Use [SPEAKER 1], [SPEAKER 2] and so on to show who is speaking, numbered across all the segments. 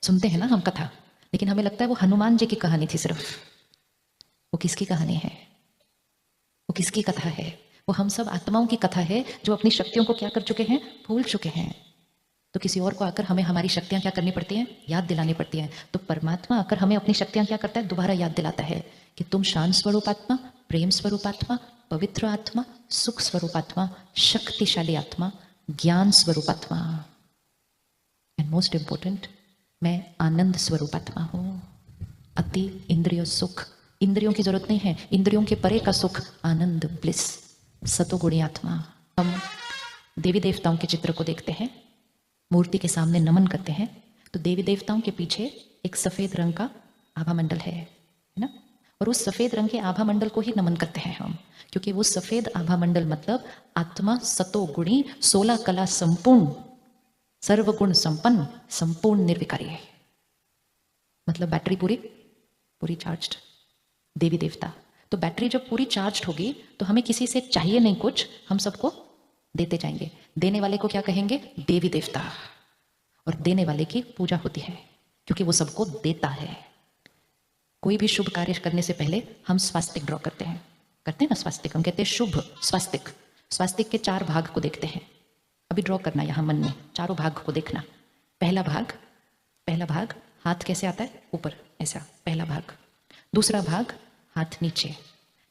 [SPEAKER 1] सुनते हैं ना हम कथा, लेकिन हमें लगता है वो हनुमान जी की कहानी थी सिर्फ। वो किसकी कहानी है? वो किसकी कथा है? वो हम सब आत्माओं की कथा है जो अपनी शक्तियों को क्या कर चुके हैं? भूल चुके हैं। तो किसी और को आकर हमें हमारी शक्तियां क्या करनी पड़ती हैं? याद दिलानी पड़ती हैं। तो परमात्मा आकर हमें अपनी शक्तियां क्या करता है? दोबारा याद दिलाता है कि तुम शांत स्वरूप आत्मा, प्रेम स्वरूप आत्मा, पवित्र आत्मा, सुख स्वरूप आत्मा, शक्तिशाली आत्मा, ज्ञान स्वरूप आत्मा, एंड मोस्ट इंपॉर्टेंट, मैं आनंद स्वरूप आत्मा हूं। अति इंद्रिय सुख, इंद्रियों की जरूरत नहीं है, इंद्रियों के परे का सुख, आनंद, ब्लिस, सतोगुणी आत्मा। हम देवी देवताओं के चित्र को देखते हैं, मूर्ति के सामने नमन करते हैं, तो देवी देवताओं के पीछे एक सफेद रंग का आभा मंडल है ना? और उस सफेद रंग के आभा मंडल को ही नमन करते हैं हम, क्योंकि वो सफेद आभा मंडल मतलब आत्मा सतोगुणी, 16 कला संपूर्ण, सर्वगुण संपन्न, संपूर्ण निर्विकारी है। मतलब बैटरी पूरी पूरी चार्ज्ड। देवी देवता, तो बैटरी जब पूरी चार्ज्ड होगी तो हमें किसी से चाहिए नहीं कुछ, हम सबको देते जाएंगे। देने वाले को क्या कहेंगे? देवी देवता। और देने वाले की पूजा होती है क्योंकि वो सबको देता है। कोई भी शुभ कार्य करने से पहले हम स्वास्तिक ड्रॉ करते हैं ना? स्वास्तिक हम कहते हैं शुभ स्वास्तिक। स्वास्तिक के 4 भाग को देखते हैं। अभी ड्रॉ करना यहां मन में, चारों भाग को देखना। पहला भाग हाथ कैसे आता है? ऊपर ऐसा, पहला भाग। दूसरा भाग हाथ नीचे।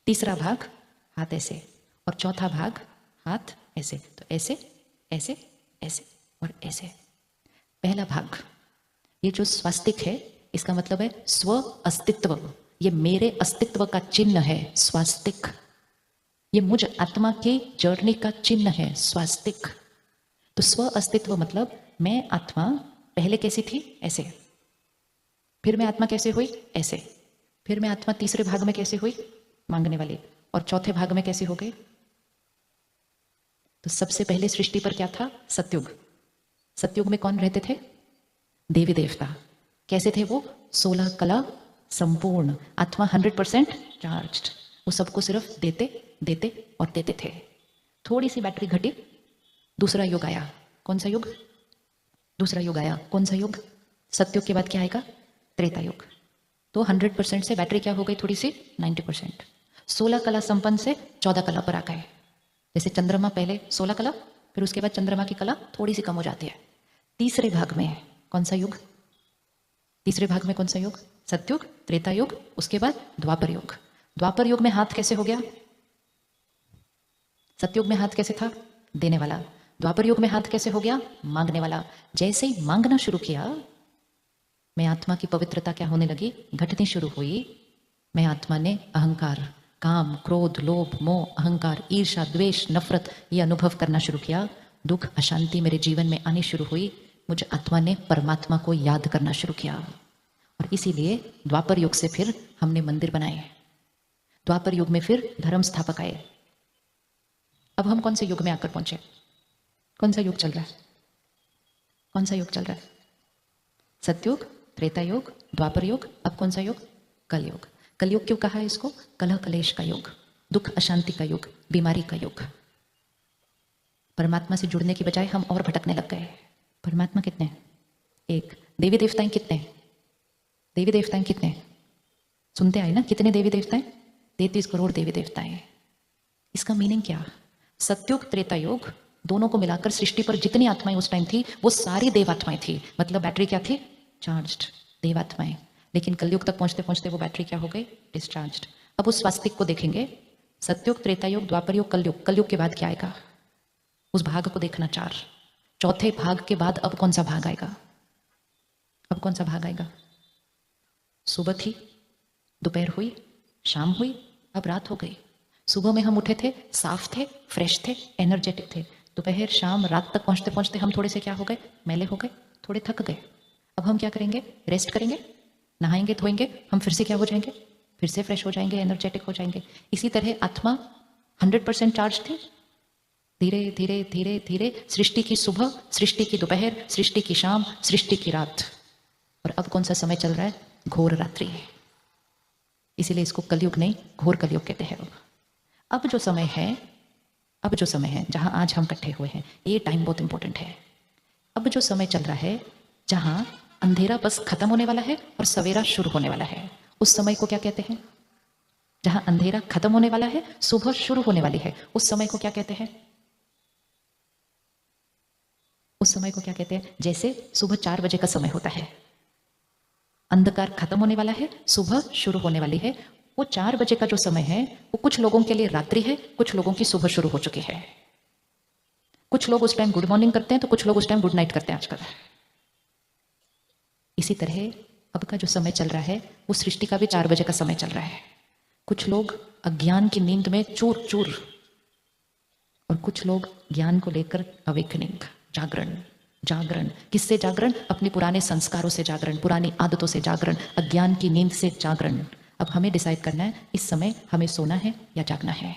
[SPEAKER 1] तीसरा भाग हाथ ऐसे, और चौथा भाग हाथ ऐसे। तो ऐसे ऐसे ऐसे और ऐसे। पहला भाग, ये जो स्वास्तिक है इसका मतलब है स्व अस्तित्व, ये मेरे अस्तित्व का चिन्ह है स्वास्तिक। ये मुझ आत्मा की जर्नी का चिन्ह है स्वास्तिक। तो स्व अस्तित्व मतलब मैं आत्मा पहले कैसी थी? ऐसे। फिर मैं आत्मा कैसे हुई? ऐसे। फिर मैं आत्मा तीसरे भाग में कैसे हुई? मांगने वाली। और चौथे भाग में कैसे हो गई? तो सबसे पहले सृष्टि पर क्या था? सतयुग। सतयुग में कौन रहते थे? देवी देवता। कैसे थे वो? 16 कला संपूर्ण, आत्मा 100% चार्ज्ड। वो सबको सिर्फ देते देते और देते थे। थोड़ी सी बैटरी घटी, दूसरा युग आया। कौन सा युग? दूसरा युग आया। कौन सा युग? सतयुग के बाद क्या आएगा? त्रेता युग। तो 100% से बैटरी क्या हो गई? थोड़ी सी 90%। 16 कला संपन्न से 14 कला पर आ गए। जैसे चंद्रमा पहले 16 कला, फिर उसके बाद चंद्रमा की कला थोड़ी सी कम हो जाती है। तीसरे भाग में कौन सा युग? तीसरे भाग में कौन सा युग? सतयुग, त्रेता युग, उसके बाद द्वापर युग। द्वापर युग में हाथ कैसे हो गया? सतयुग में हाथ कैसे था? देने वाला। द्वापर युग में हाथ कैसे हो गया? मांगने वाला। जैसे ही मांगना शुरू किया, मैं आत्मा की पवित्रता क्या होने लगी? घटनी शुरू हुई। मैं आत्मा ने अहंकार, काम, क्रोध, लोभ, मोह, अहंकार, ईर्ष्या, द्वेष, नफरत ये अनुभव करना शुरू किया। दुख, अशांति मेरे जीवन में आनी शुरू हुई। मुझे आत्मा ने परमात्मा को याद करना शुरू किया। और इसीलिए द्वापर युग से फिर हमने मंदिर बनाए। द्वापर युग में फिर धर्म स्थापक आए। अब हम कौन से युग में आकर पहुंचे? कौन सा युग चल रहा है? कौन सा युग चल रहा है? सतयुग, त्रेता युग, द्वापर युग, अब कौन सा युग? कलयुग। कलयुग क्यों कहा है इसको? कलह कलेश का युग, दुख अशांति का युग, बीमारी का युग। परमात्मा से जुड़ने की बजाय हम और भटकने लग गए। परमात्मा कितने? एक। देवी देवताएं कितने? देवी देवताएं कितने? सुनते आए ना, कितने देवी देवताएं? 33 करोड़ देवी देवताएं। इसका मीनिंग क्या? सतयुग, त्रेता युग दोनों को मिलाकर सृष्टि पर जितनी आत्माएं उस टाइम थी वो सारी देवात्माएं थी। मतलब बैटरी क्या थी? चार्ज्ड, देवात्माएं। लेकिन कलयुग तक पहुंचते पहुंचते वो बैटरी क्या हो गई? डिस्चार्ज्ड। अब उस स्वास्तिक को देखेंगे, सतयुग, त्रेता युग, द्वापर युग, कलयुग। कलयुग के बाद क्या आएगा? उस भाग को देखना 4। चौथे भाग के बाद अब कौन सा भाग आएगा? अब कौन सा भाग आएगा? सुबह थी, दोपहर हुई, शाम हुई, अब रात हो गई। सुबह में हम उठे थे, साफ थे, फ्रेश थे, एनर्जेटिक थे। दोपहर, शाम, रात तक पहुंचते पहुंचते हम थोड़े से क्या हो गए? मैले हो गए, थोड़े थक गए। अब हम क्या करेंगे? रेस्ट करेंगे, नहाएंगे, धोएंगे, हम फिर से क्या हो जाएंगे? फिर से फ्रेश हो जाएंगे, एनर्जेटिक हो जाएंगे। इसी तरह आत्मा 100% चार्ज थी। धीरे धीरे धीरे धीरे सृष्टि की सुबह, सृष्टि की दोपहर, सृष्टि की शाम, सृष्टि की रात। और अब कौन सा समय चल रहा है? घोर रात्रि। इसीलिए इसको कलयुग नहीं, घोर कलयुग कहते हैं। अब जो समय है जहां आज हम इकट्ठे हुए हैं, ये टाइम बहुत इंपॉर्टेंट है। अब जो समय चल रहा है जहां अंधेरा बस खत्म होने वाला है और सवेरा शुरू होने वाला है, उस समय को क्या कहते हैं? जहां अंधेरा खत्म होने वाला है, सुबह शुरू होने वाली है, उस समय को क्या कहते हैं? उस समय को क्या कहते हैं? जैसे सुबह 4 बजे का समय होता है, अंधकार खत्म होने वाला है, सुबह शुरू होने वाली है। वो 4 बजे का जो समय है वो कुछ लोगों के लिए रात्रि है, कुछ लोगों की सुबह शुरू हो चुकी है। कुछ लोग उस टाइम गुड मॉर्निंग करते हैं तो कुछ लोग उस टाइम गुड नाइट करते हैं आजकल। इसी तरह अब का जो समय चल रहा है वो सृष्टि का भी 4 बजे का समय चल रहा है। कुछ लोग अज्ञान की नींद में चूर चूर, और कुछ लोग ज्ञान को लेकर अवेकनिंग, जागरण। जागरण किससे जागरण? अपने पुराने संस्कारों से जागरण, पुरानी आदतों से जागरण, अज्ञान की नींद से जागरण। अब हमें डिसाइड करना है इस समय हमें सोना है या जागना है।